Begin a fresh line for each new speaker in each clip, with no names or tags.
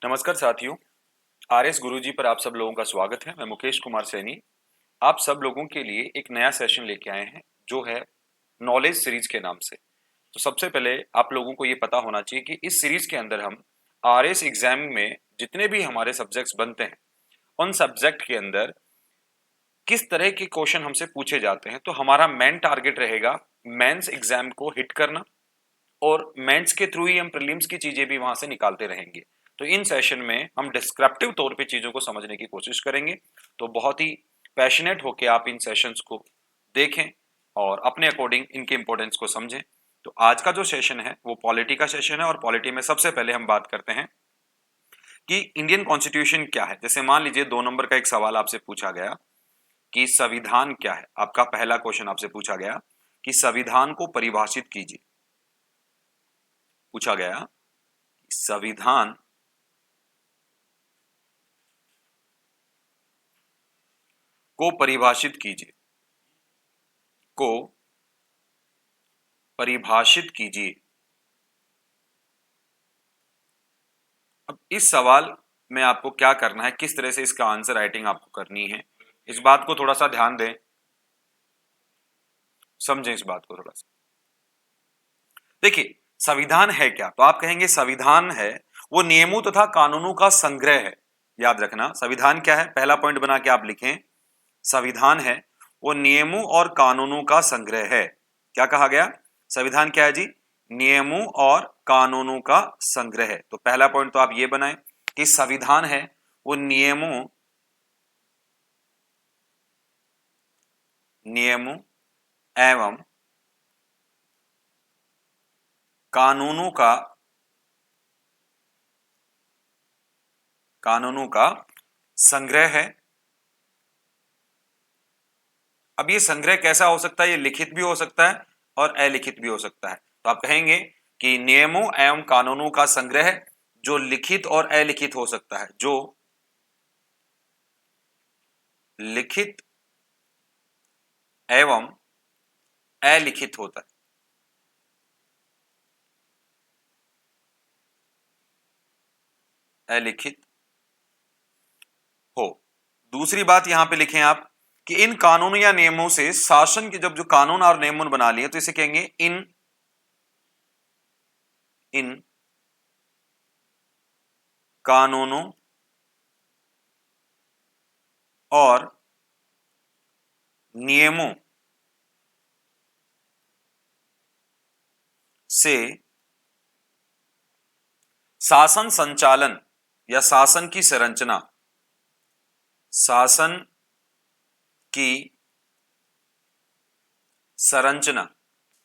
नमस्कार साथियों। आरएस गुरुजी पर आप सब लोगों का स्वागत है। मैं मुकेश कुमार सैनी आप सब लोगों के लिए एक नया सेशन लेके आए हैं जो है नॉलेज सीरीज के नाम से। तो सबसे पहले आप लोगों को ये पता होना चाहिए कि इस सीरीज के अंदर हम आरएस एग्जाम में जितने भी हमारे सब्जेक्ट्स बनते हैं उन सब्जेक्ट के अंदर किस तरह के क्वेश्चन हमसे पूछे जाते हैं। तो हमारा मेन टारगेट रहेगा मेंस एग्जाम को हिट करना और मेंस के थ्रू ही हम प्रीलिम्स की चीजें भी वहां से निकालते रहेंगे। तो इन सेशन में हम डिस्क्रिप्टिव तौर पे चीजों को समझने की कोशिश करेंगे। तो बहुत ही पैशनेट होके आप इन सेशंस को देखें और अपने अकॉर्डिंग इनके इंपॉर्टेंस को समझें। तो आज का जो सेशन है वो पॉलिटी का सेशन है और पॉलिटी में सबसे पहले हम बात करते हैं कि इंडियन कॉन्स्टिट्यूशन क्या है। जैसे मान लीजिए 2 नंबर का एक सवाल आपसे पूछा गया कि संविधान क्या है। आपका पहला क्वेश्चन आपसे पूछा गया कि संविधान को परिभाषित कीजिए। पूछा गया संविधान को परिभाषित कीजिए। को परिभाषित कीजिए। अब इस सवाल में आपको क्या करना है, किस तरह से इसका आंसर राइटिंग आपको करनी है, इस बात को थोड़ा सा ध्यान दें, समझें इस बात को थोड़ा सा। देखिए संविधान है क्या, तो आप कहेंगे संविधान है वो नियमों तथा कानूनों का संग्रह है। याद रखना संविधान क्या है, पहला पॉइंट बना के आप लिखें संविधान है वो नियमों और कानूनों का संग्रह है। क्या कहा गया, संविधान क्या है जी, नियमों और कानूनों का संग्रह है। तो पहला पॉइंट तो आप ये बनाएं कि संविधान है वो नियमों एवं कानूनों का संग्रह है। अब ये संग्रह कैसा हो सकता है, ये लिखित भी हो सकता है और अलिखित भी हो सकता है। तो आप कहेंगे कि नियमों एवं कानूनों का संग्रह जो लिखित और अलिखित हो सकता है, जो लिखित एवं अलिखित होता है, अलिखित हो। दूसरी बात यहां पे लिखें आप कि इन कानून या नियमों से शासन के जब जो कानून और नियम बना लिए तो इसे कहेंगे इन कानूनों और नियमों से शासन संचालन या शासन की संरचना, शासन की संरचना,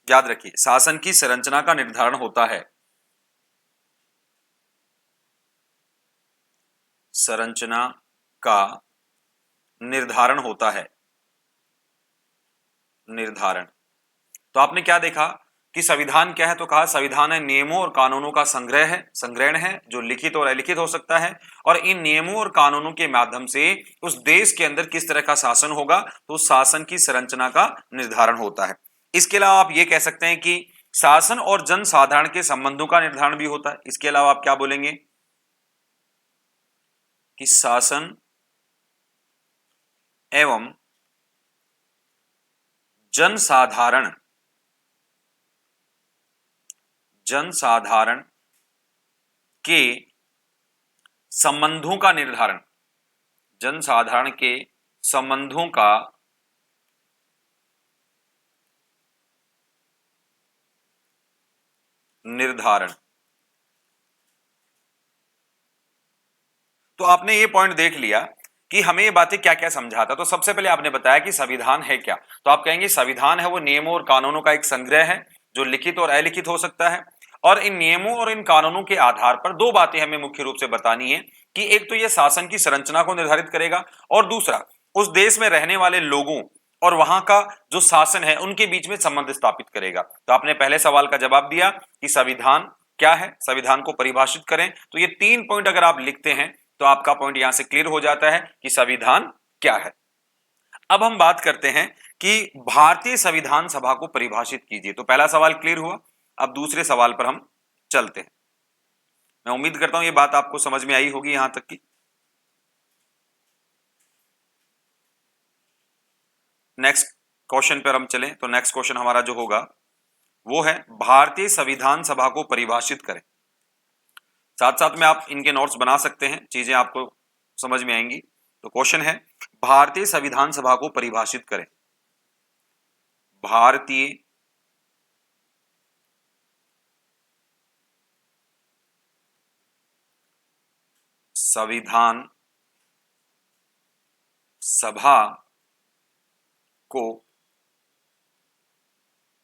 याद रखिए शासन की संरचना का निर्धारण होता है। संरचना का निर्धारण होता है, निर्धारण। तो आपने क्या देखा कि संविधान क्या है, तो कहा संविधान है नियमों और कानूनों का संग्रह है, संग्रहण है जो लिखित और अलिखित हो सकता है। और इन नियमों और कानूनों के माध्यम से उस देश के अंदर किस तरह का शासन होगा, तो उस शासन की संरचना का निर्धारण होता है। इसके अलावा आप ये कह सकते हैं कि शासन और जनसाधारण के संबंधों का निर्धारण भी होता है। इसके अलावा आप क्या बोलेंगे कि शासन एवं जनसाधारण के संबंधों का निर्धारण, जनसाधारण के संबंधों का निर्धारण। तो आपने ये पॉइंट देख लिया कि हमें ये बातें क्या क्या समझाता। तो सबसे पहले आपने बताया कि संविधान है क्या, तो आप कहेंगे संविधान है वो नियमों और कानूनों का एक संग्रह है जो लिखित और अलिखित हो सकता है। और इन नियमों और इन कानूनों के आधार पर दो बातें हमें मुख्य रूप से बतानी है कि एक तो यह शासन की संरचना को निर्धारित करेगा और दूसरा उस देश में रहने वाले लोगों और वहां का जो शासन है उनके बीच में संबंध स्थापित करेगा। तो आपने पहले सवाल का जवाब दिया कि संविधान क्या है, संविधान को परिभाषित करें। तो ये 3 पॉइंट अगर आप लिखते हैं तो आपका पॉइंट यहां से क्लियर हो जाता है कि संविधान क्या है। अब हम बात करते हैं कि भारतीय संविधान सभा को परिभाषित कीजिए। तो पहला सवाल क्लियर हुआ। अब दूसरे सवाल पर हम चलते हैं। मैं उम्मीद करता हूं ये बात आपको समझ में आई होगी यहां तक की। नेक्स्ट क्वेश्चन पर हम चलें तो नेक्स्ट क्वेश्चन हमारा जो होगा वो है भारतीय संविधान सभा को परिभाषित करें। साथ साथ में आप इनके नोट्स बना सकते हैं, चीजें आपको समझ में आएंगी। तो क्वेश्चन है भारतीय संविधान सभा को परिभाषित करें। भारतीय संविधान सभा को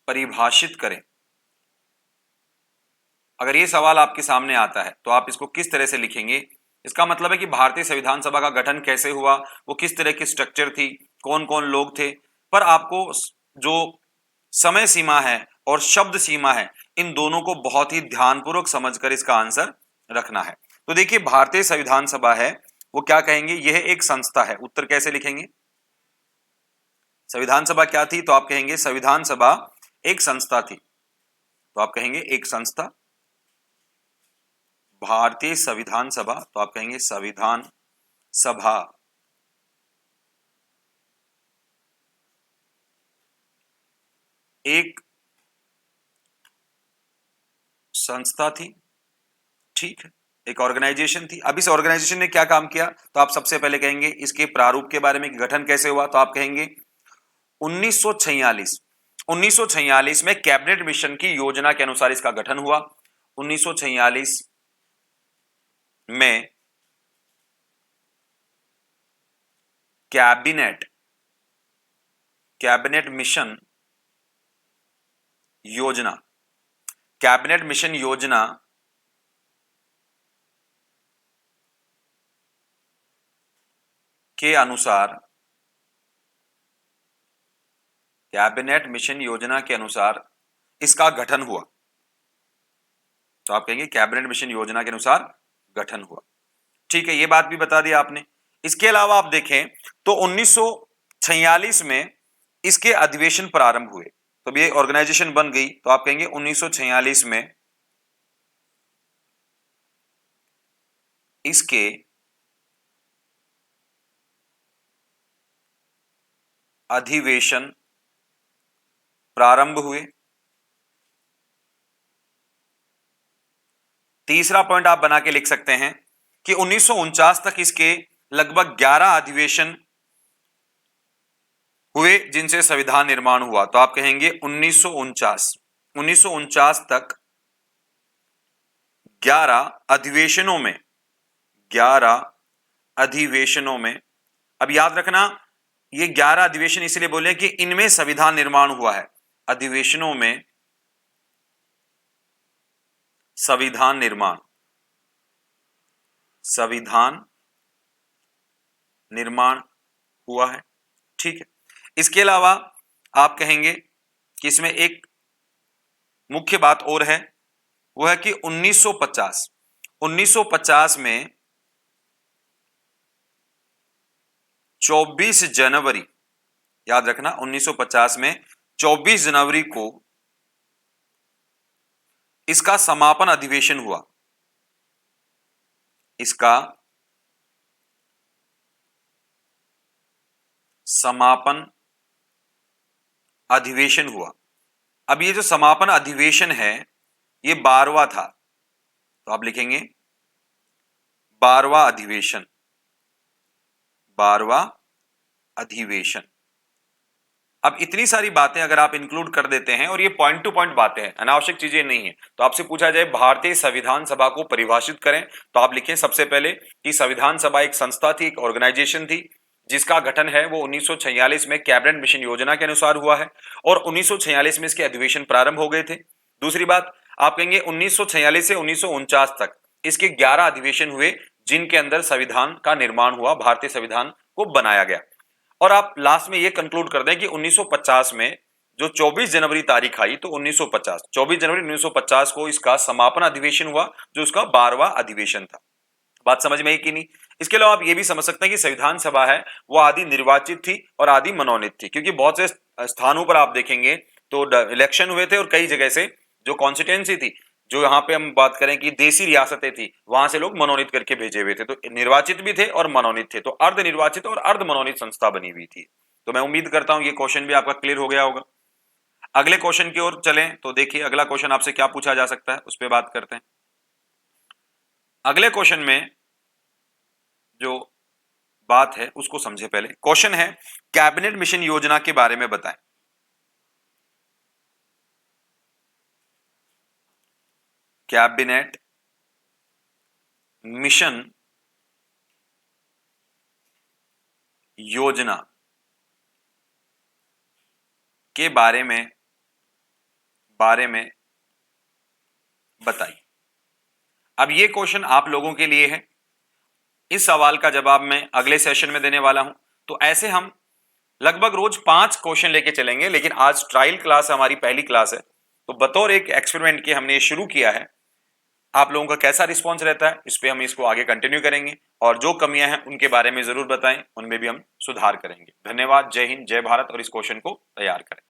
परिभाषित करें। अगर ये सवाल आपके सामने आता है तो आप इसको किस तरह से लिखेंगे? इसका मतलब है कि भारतीय संविधान सभा का गठन कैसे हुआ, वो किस तरह की स्ट्रक्चर थी, कौन कौन लोग थे, पर आपको जो समय सीमा है और शब्द सीमा है इन दोनों को बहुत ही ध्यानपूर्वक समझकर इसका आंसर रखना है। तो देखिए भारतीय संविधान सभा है वो क्या कहेंगे, यह एक संस्था है। उत्तर कैसे लिखेंगे? संविधान सभा क्या थी? तो आप कहेंगे संविधान सभा एक संस्था थी, तो आप कहेंगे एक संस्था। भारतीय संविधान सभा तो आप कहेंगे संविधान सभा एक संस्था थी, ठीक है, एक ऑर्गेनाइजेशन थी। अब इस ऑर्गेनाइजेशन ने क्या काम किया? तो आप सबसे पहले कहेंगे इसके प्रारूप के बारे में, गठन कैसे हुआ, तो आप कहेंगे 1946 में कैबिनेट मिशन की योजना के अनुसार इसका गठन हुआ। 1946 में कैबिनेट मिशन योजना के अनुसार, कैबिनेट मिशन योजना के अनुसार इसका गठन हुआ। तो आप कहेंगे कैबिनेट मिशन योजना के अनुसार गठन हुआ, ठीक है, ये बात भी बता दी आपने। इसके अलावा आप देखें तो 1946 में इसके अधिवेशन प्रारंभ हुए, तो ये ऑर्गेनाइजेशन बन गई। तो आप कहेंगे 1946 में इसके अधिवेशन प्रारंभ हुए। तीसरा पॉइंट आप बना के लिख सकते हैं कि 1949 तक इसके लगभग 11 अधिवेशन हुए जिनसे संविधान निर्माण हुआ। तो आप कहेंगे 1949 तक 11 अधिवेशनों में, अब याद रखना ये 11 अधिवेशन इसलिए बोले कि इनमें संविधान निर्माण हुआ है। अधिवेशनों में संविधान निर्माण हुआ है, ठीक है। इसके अलावा आप कहेंगे कि इसमें एक मुख्य बात और है, वो है कि 1950 में 24 जनवरी, याद रखना 1950 में 24 जनवरी को इसका समापन अधिवेशन हुआ। इसका समापन अधिवेशन हुआ। अब ये जो समापन अधिवेशन है ये 12वां था, तो आप लिखेंगे 12वां अधिवेशन। अब इतनी सारी बातें अगर आप इंक्लूड कर देते हैं, और ये पॉइंट टू पॉइंट बातें हैं, अनावश्यक चीजें नहीं है। तो आपसे पूछा जाए भारतीय संविधान सभा को परिभाषित करें, तो आप लिखें सबसे पहले कि संविधान सभा एक संस्था थी, एक ऑर्गेनाइजेशन थी, जिसका गठन है वो 1946 में कैबिनेट मिशन योजना के अनुसार हुआ है, और 1946 में इसके अधिवेशन प्रारंभ हो गए थे। दूसरी बात आप कहेंगे 1946 से 1949 तक इसके 11 अधिवेशन हुए जिनके अंदर संविधान का निर्माण हुआ, भारतीय संविधान को बनाया गया। और आप लास्ट में ये कंक्लूड कर दें कि 1950 में जो 24 जनवरी तारीख आई, तो 24 जनवरी 1950 को इसका समापन अधिवेशन हुआ, जो उसका 12वां अधिवेशन था। बात समझ में आई कि नहीं? इसके अलावा आप ये भी समझ सकते हैं कि संविधान सभा है वो आदि निर्वाचित थी और आदि मनोनीत थी, क्योंकि बहुत से स्थानों पर आप देखेंगे तो इलेक्शन हुए थे और कई जगह से जो कॉन्स्टिट्यूएंसी थी, जो यहाँ पे हम बात करें कि देसी रियासतें थी, वहां से लोग मनोनीत करके भेजे हुए थे, तो निर्वाचित भी थे और मनोनीत थे, तो अर्ध निर्वाचित और अर्ध मनोनीत संस्था बनी हुई थी। तो मैं उम्मीद करता हूं ये क्वेश्चन भी आपका क्लियर हो गया होगा। अगले क्वेश्चन की ओर चलें तो देखिए अगला क्वेश्चन आपसे क्या पूछा जा सकता है, उस पर बात करते हैं। अगले क्वेश्चन में जो बात है उसको समझे। पहले क्वेश्चन है, कैबिनेट मिशन योजना के बारे में बताएं। कैबिनेट मिशन योजना के बारे में बताइए। अब ये क्वेश्चन आप लोगों के लिए है, इस सवाल का जवाब मैं अगले सेशन में देने वाला हूं। तो ऐसे हम लगभग रोज 5 क्वेश्चन लेके चलेंगे, लेकिन आज ट्रायल क्लास हमारी पहली क्लास है, तो बतौर एक एक्सपेरिमेंट के हमने ये शुरू किया है। आप लोगों का कैसा रिस्पॉन्स रहता है इस पे हम इसको आगे कंटिन्यू करेंगे, और जो कमियां हैं उनके बारे में जरूर बताएं, उनमें भी हम सुधार करेंगे। धन्यवाद, जय हिंद, जय भारत, और इस क्वेश्चन को तैयार करें।